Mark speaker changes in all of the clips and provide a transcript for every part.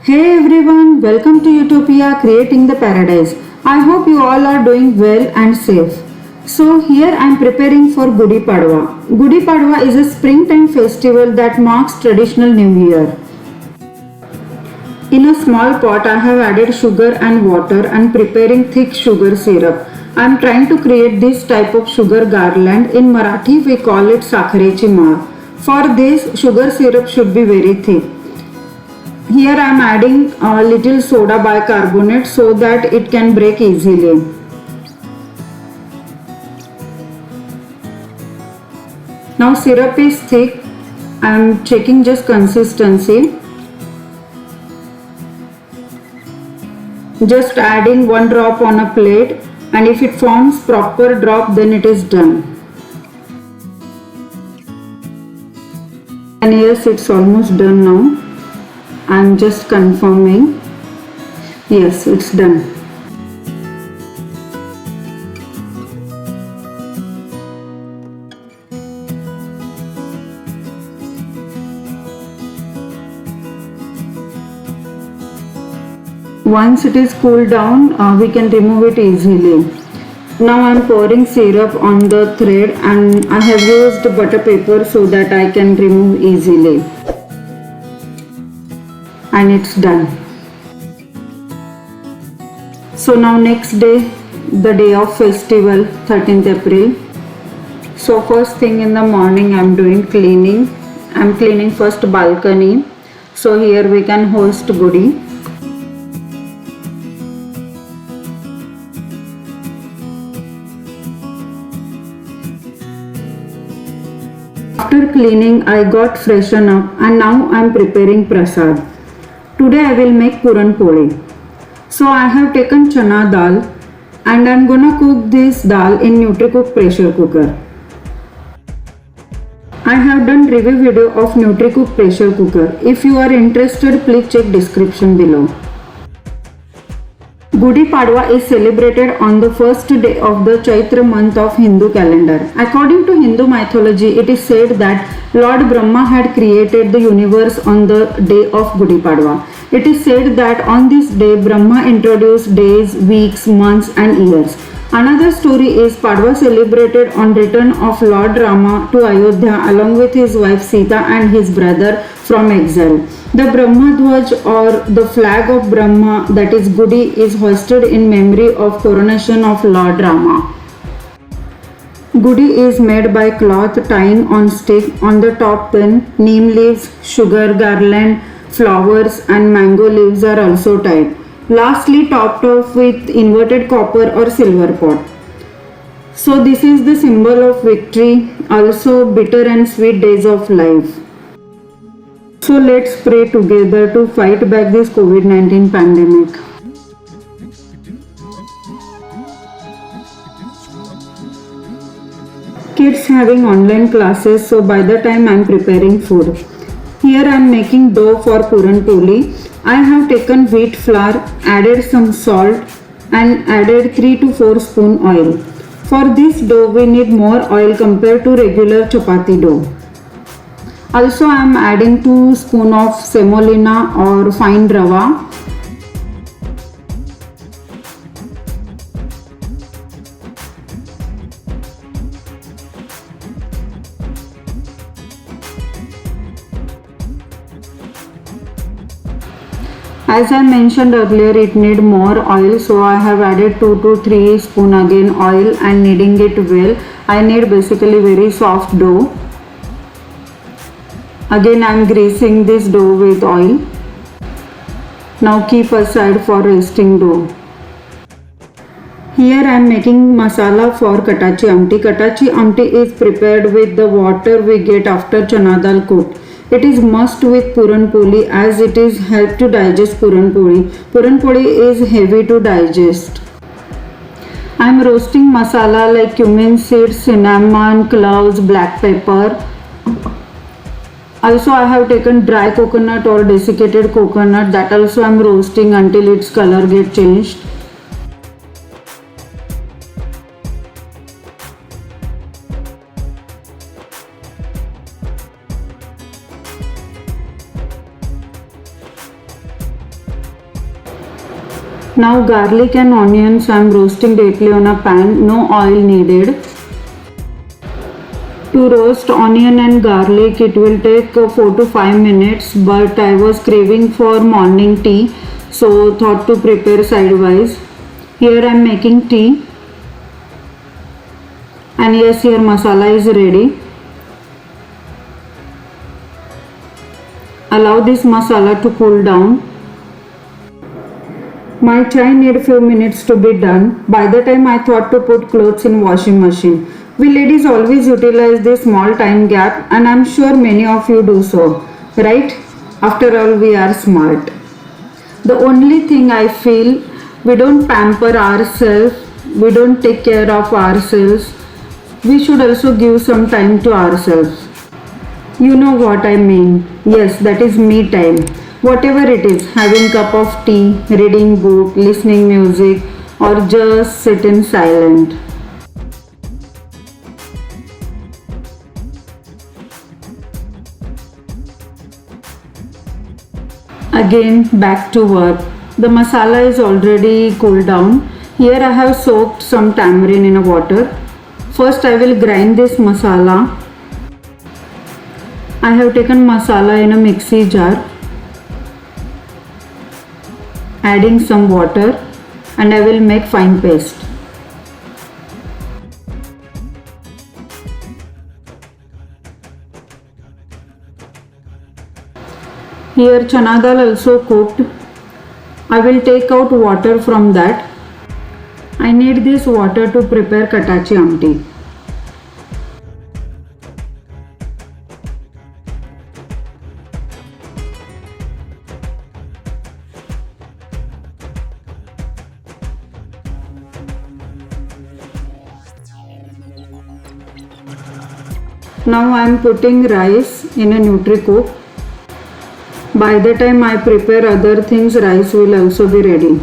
Speaker 1: Hey everyone, welcome to Utopia Creating the Paradise. I hope you all are doing well and safe. So, here I am preparing for Gudi Padwa. Gudi Padwa is a springtime festival that marks traditional New Year. In a small pot, I have added sugar and water and preparing thick sugar syrup. I am trying to create this type of sugar garland. In Marathi, we call it sakharechi maal. For this, sugar syrup should be very thick. Here I am adding a little soda bicarbonate so that it can break easily. Now syrup is thick. I am checking just consistency. Just adding one drop on a plate, and if it forms proper drop, then it is done. And yes, it's almost done now. I'm just confirming. Yes, it's done. Once it is cooled down, we can remove it easily. Now I am pouring syrup on the thread, and I have used butter paper so that I can remove easily. And it's done. So now next day, the day of festival, 13th April. So first thing in the morning I'm doing cleaning. I'm cleaning first balcony. So here we can host Gudi. After cleaning, I got freshen up and now I'm preparing prasad. Today I will make Puran Poli. So I have taken chana dal and I'm gonna cook this dal in NutriCook pressure cooker. I have done review video of NutriCook pressure cooker. If you are interested, please check description below. Gudi Padwa is celebrated on the first day of the Chaitra month of Hindu calendar. According to Hindu mythology, it is said that Lord Brahma had created the universe on the day of Gudi Padwa. It is said that on this day, Brahma introduced days, weeks, months and years. Another story is Padwa celebrated on return of Lord Rama to Ayodhya along with his wife Sita and his brother from exile. The Brahma Dhwaj or the flag of Brahma, that is Gudi, is hoisted in memory of coronation of Lord Rama. Gudi is made by cloth tying on stick, on the top pin, neem leaves, sugar, garland, flowers and mango leaves are also tied. Lastly, topped off with inverted copper or silver pot. So this is the symbol of victory, also bitter and sweet days of life. So let's pray together to fight back this COVID-19 pandemic. Kids having online classes, so by the time I am preparing food. Here I am making dough for Puran Poli. I have taken wheat flour, added some salt and added 3 to 4 spoon oil. For this dough we need more oil compared to regular chapati dough. Also I am adding 2 spoon of semolina or fine rava. As I mentioned earlier, it need more oil, so I have added 2 to 3 spoon again oil and kneading it well. I need basically very soft dough. Again I am greasing this dough with oil. Now keep aside for resting dough. Here I am making masala for Katachi Amti. Katachi Amti is prepared with the water we get after chana dal cooked. It is must with Puran Poli as it is help to digest Puran Poli. Puran Poli is heavy to digest. I am roasting masala like cumin seeds, cinnamon, cloves, black pepper. Also I have taken dry coconut or desiccated coconut, that also I am roasting until its color get changed. Now garlic and onions I am roasting directly on a pan, no oil needed. To roast onion and garlic it will take 4 to 5 minutes, but I was craving for morning tea, so thought to prepare sidewise. Here I am making tea, and yes, here masala is ready. Allow this masala to cool down. My chai need few minutes to be done. By the time I thought to put clothes in washing machine. We ladies always utilize this small time gap, and I'm sure many of you do so, right? After all, we are smart. The only thing I feel, we don't pamper ourselves, we don't take care of ourselves. We should also give some time to ourselves. You know what I mean. Yes, that is me time. Whatever it is, having cup of tea, reading book, listening music, or just sit in silent. Again back to work. The masala is already cooled down. Here I have soaked some tamarind in a water. First I will grind this masala. I have taken masala in a mixie jar, adding some water, and I will make fine paste. Here chana dal also cooked. I will take out water from that. I need this water to prepare katachi amti. Now I am putting rice in a NutriCook. By the time I prepare other things, rice will also be ready.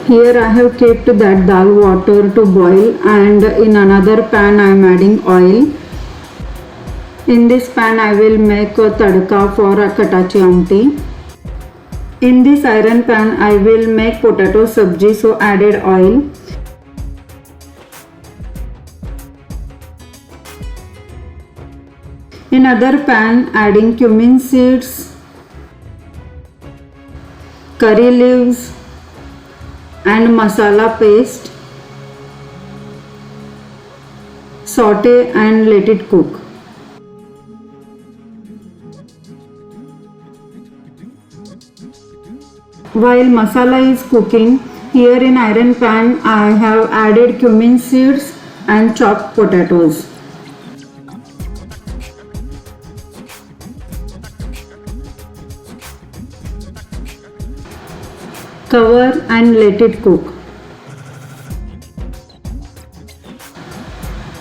Speaker 1: Here I have kept that dal water to boil, and in another pan I am adding oil. In this pan I will make a tadka for a katachi amti. In this iron pan I will make potato sabji, so added oil. In other pan adding cumin seeds, curry leaves and masala paste. Saute and let it cook. While masala is cooking, here in iron pan I have added cumin seeds and chopped potatoes. Cover and let it cook.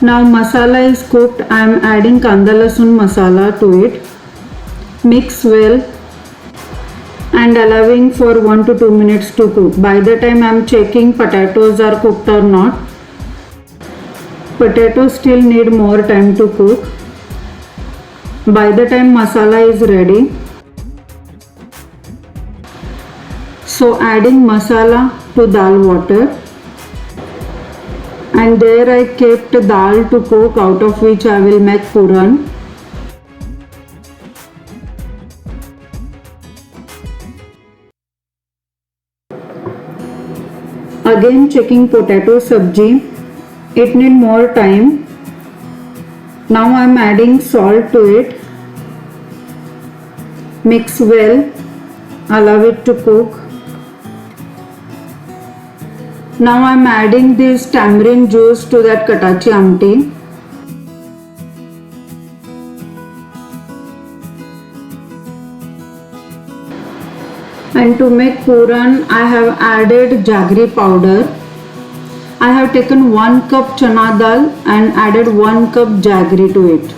Speaker 1: Now masala is cooked. I am adding kanda lasun masala to it. Mix well and allowing for 1 to 2 minutes to cook. By the time I am checking potatoes are cooked or not. Potatoes still need more time to cook. By the time masala is ready, so adding masala to dal water, and there I kept dal to cook, out of which I will make puran. Again checking potato sabji, it need more time. Now I am adding salt to it. Mix well, allow it to cook. Now I am adding this tamarind juice to that katachi amti. And to make puran, I have added jaggery powder. I have taken 1 cup chana dal and added 1 cup jaggery to it.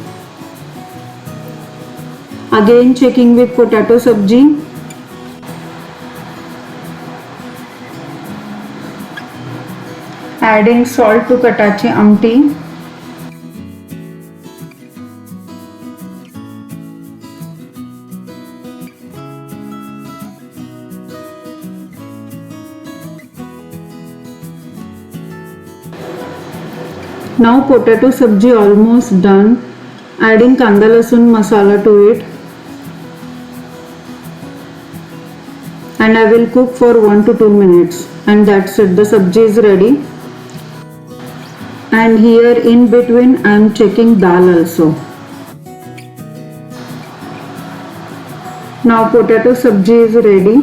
Speaker 1: Again checking with potato sabji. Adding salt to katachi amti. Now potato sabji almost done. Adding kanda lasun masala to it. And I will cook for 1 to 2 minutes. And that's it. The sabji is ready. And here in between I am checking dal also. Now potato sabji is ready.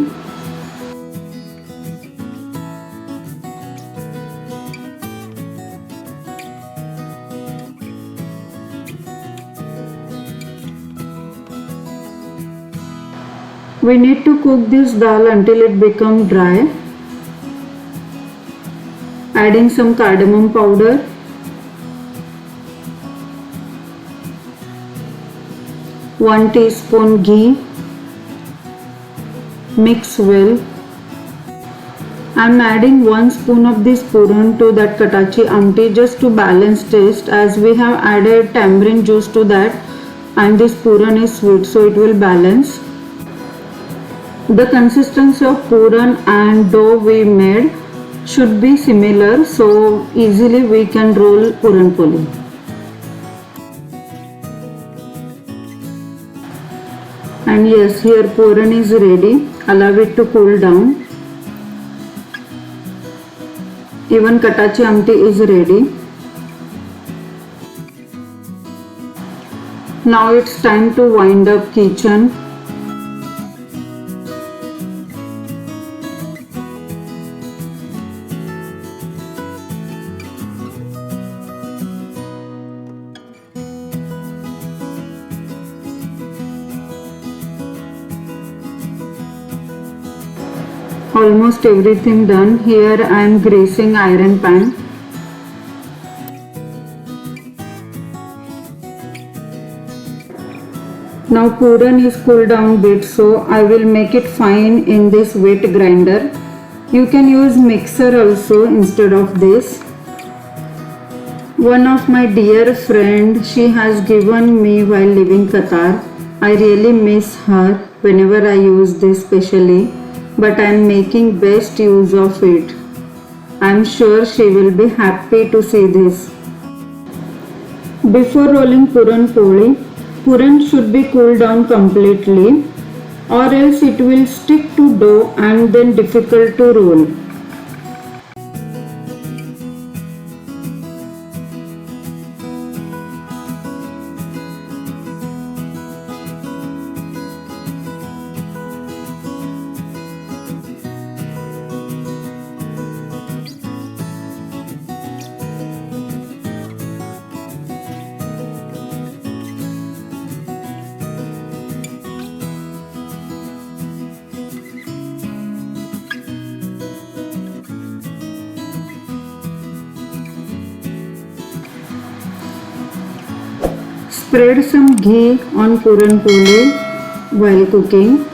Speaker 1: We need to cook this dal until it becomes dry. Adding some cardamom powder, 1 teaspoon ghee. Mix well. I am adding 1 spoon of this puran to that katachi amti just to balance taste, as we have added tamarind juice to that and this puran is sweet, so it will balance. The consistency of puran and dough we made should be similar, so easily we can roll puran poli. And yes, here puran is ready. Allow it to cool down. Even katachi amti is ready. Now it's time to wind up kitchen. Almost everything done. Here I am greasing iron pan. Now puran is cooled down bit, so I will make it fine in this wet grinder. You can use mixer also instead of this. One of my dear friend, she has given me while living Qatar. I really miss her whenever I use this specially. But I am making best use of it. I am sure she will be happy to see this. Before rolling puran poli, puran should be cooled down completely, or else it will stick to dough and then difficult to roll. Spread some ghee on puran poli while cooking.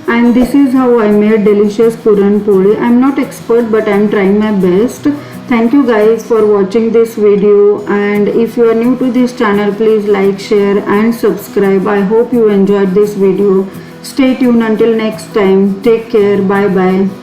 Speaker 1: And this is how I made delicious puran poli. I am not expert, but I am trying my best. Thank you guys for watching this video, and if you are new to this channel, please like, share and subscribe. I hope you enjoyed this video. Stay tuned until next time. Take care. Bye bye.